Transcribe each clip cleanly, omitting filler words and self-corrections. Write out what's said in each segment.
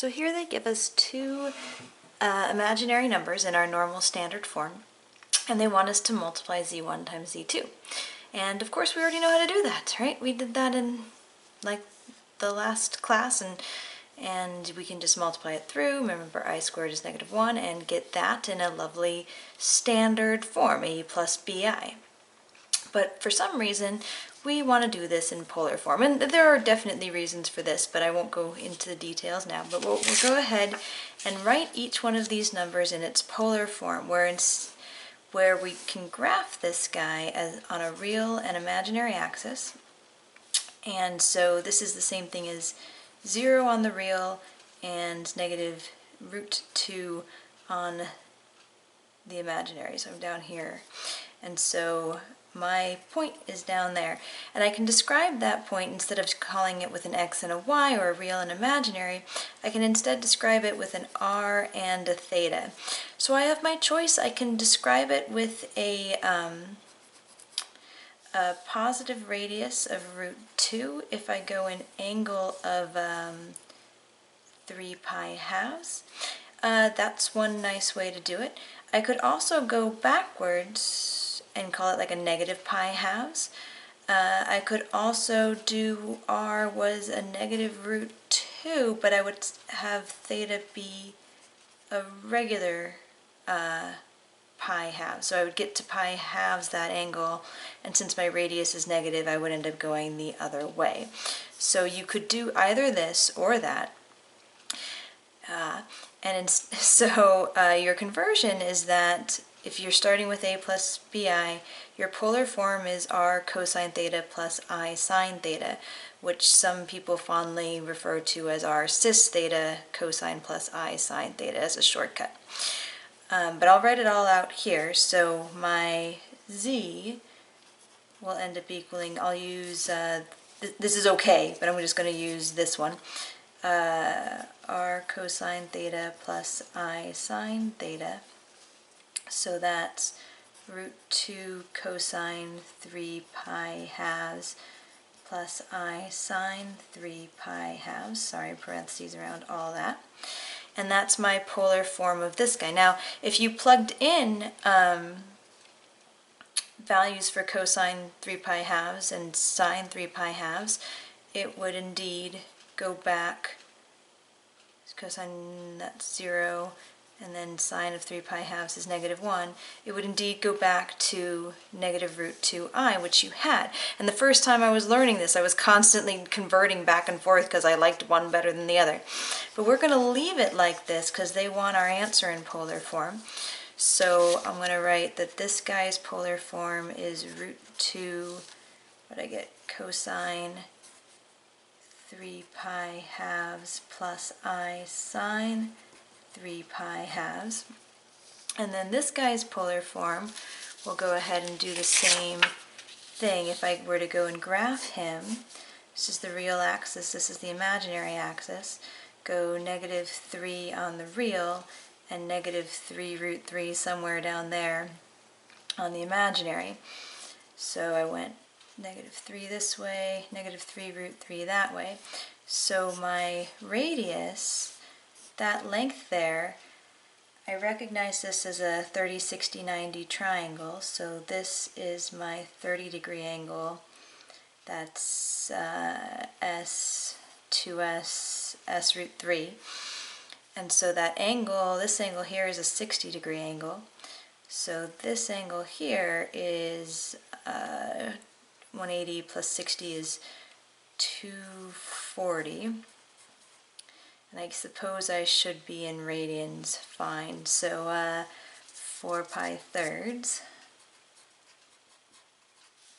So here they give us two imaginary numbers in our normal standard form, and they want us to multiply z1 times z2. And of course we already know how to do that, right? We did that in like the last class, and we can just multiply it through. Remember, I squared is -1, and get that in a lovely standard form, a plus bi. But for some reason, we want to do this in polar form. And there are definitely reasons for this, but I won't go into the details now. But we'll go ahead and write each one of these numbers in its polar form, where we can graph this guy as on a real and imaginary axis. And so this is the same thing as 0 on the real and -√2 on the imaginary. So I'm down here. And so my point is down there. And I can describe that point, instead of calling it with an x and a y, or a real and imaginary, I can instead describe it with an r and a theta. So I have my choice. I can describe it with a positive radius of √2 if I go an angle of 3 pi halves. That's one nice way to do it. I could also go backwards and call it like a negative pi halves. I could also do r was a -√2, but I would have theta be a regular pi halves. So I would get to pi halves that angle, and since my radius is negative, I would end up going the other way. So you could do either this or that. Your conversion is that if you're starting with a plus bi, your polar form is r cosine theta plus I sine theta, which some people fondly refer to as r cis theta cosine plus I sine theta as a shortcut. But I'll write it all out here. So my z will end up equaling, I'll use, this is okay, but I'm just going to use this one. R cosine theta plus I sine theta. So that's √2 cosine 3 pi halves plus I sine 3 pi halves. Sorry, parentheses around all that. And that's my polar form of this guy. Now, if you plugged in values for cosine 3 pi halves and sine 3 pi halves, it would indeed go back, cosine, that's 0, and then sine of 3 pi halves is -1, it would indeed go back to -√2i, which you had. And the first time I was learning this, I was constantly converting back and forth because I liked one better than the other. But we're going to leave it like this because they want our answer in polar form. So I'm going to write that this guy's polar form is √2, what I get, cosine 3 pi halves plus I sine 3 pi halves. And then this guy's polar form, we'll go ahead and do the same thing. If I were to go and graph him, this is the real axis, this is the imaginary axis, go -3 on the real and -3√3 somewhere down there on the imaginary. So I went -3 this way, -3√3 that way. So my radius, that length there, I recognize this as a 30, 60, 90 triangle. So this is my 30-degree angle. That's S, 2S, S√3. And so that angle, this angle here is a 60-degree angle. So this angle here is 180 plus 60 is 240. And I suppose I should be in radians fine. So 4 pi thirds.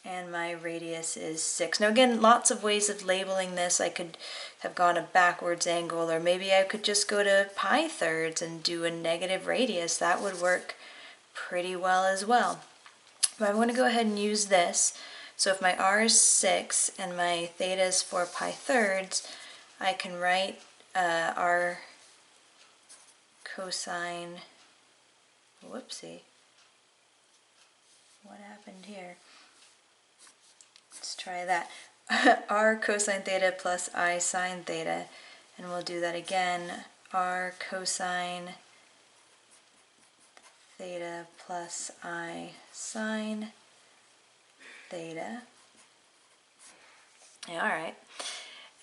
And my radius is 6. Now again, lots of ways of labeling this. I could have gone a backwards angle, or maybe I could just go to pi thirds and do a negative radius. That would work pretty well as well. But I'm going to go ahead and use this. So if my r is 6 and my theta is 4 pi thirds, I can write r cosine, whoopsie, what happened here? Let's try that. R cosine theta plus I sine theta, and we'll do that again. r cosine theta plus I sine theta. Yeah, all right.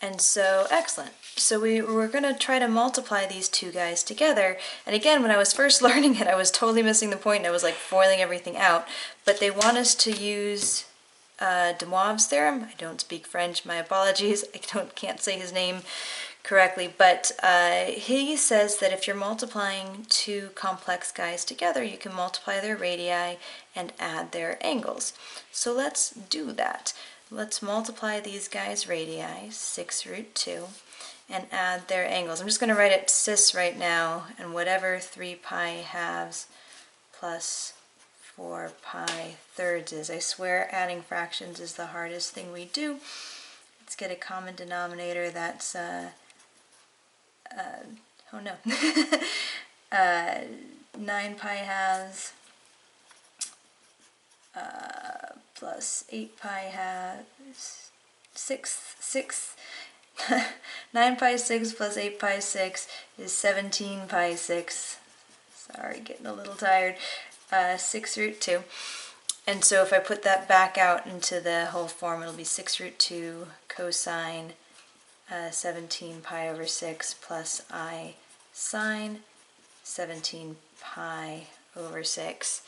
And so, excellent. So we're going to try to multiply these two guys together. And again, when I was first learning it, I was totally missing the point, and I was like foiling everything out. But they want us to use DeMoivre's theorem. I don't speak French, my apologies. I can't say his name correctly. But he says that if you're multiplying two complex guys together, you can multiply their radii and add their angles. So let's do that. Let's multiply these guys' radii, 6 root 2, and add their angles. I'm just going to write it cis right now, and whatever 3 pi halves plus 4 pi thirds is. I swear adding fractions is the hardest thing we do. Let's get a common denominator that's, oh no, 9 pi halves plus 8 pi halves, 9 pi 6 plus 8 pi 6 is 17 pi 6. Sorry, getting a little tired. 6 root 2. And so if I put that back out into the whole form, it'll be 6 root 2 cosine 17 pi over 6 plus I sine 17 pi over 6.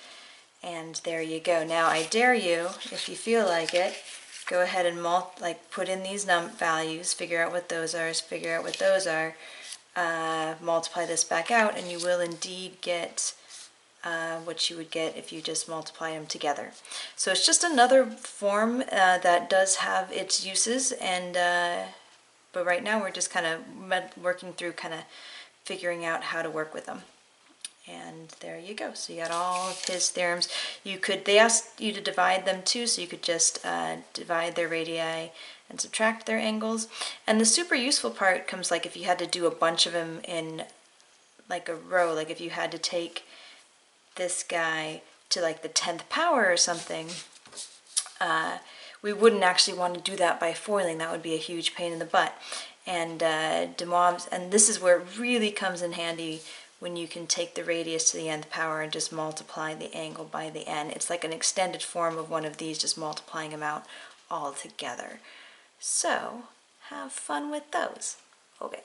And there you go. Now I dare you, if you feel like it, go ahead and put in these values, figure out what those are, figure out what those are, multiply this back out, and you will indeed get what you would get if you just multiply them together. So it's just another form that does have its uses, and but right now we're just kind of working through figuring out how to work with them. And there you go. So you got all of his theorems. They asked you to divide them too, so you could just divide their radii and subtract their angles. And the super useful part comes if you had to do a bunch of them in a row, if you had to take this guy to the 10th power or something, we wouldn't actually want to do that by foiling. That would be a huge pain in the butt. And DeMoivre's, and this is where it really comes in handy when you can take the radius to the nth power and just multiply the angle by the n. It's like an extended form of one of these, just multiplying them out all together. So have fun with those. Okay.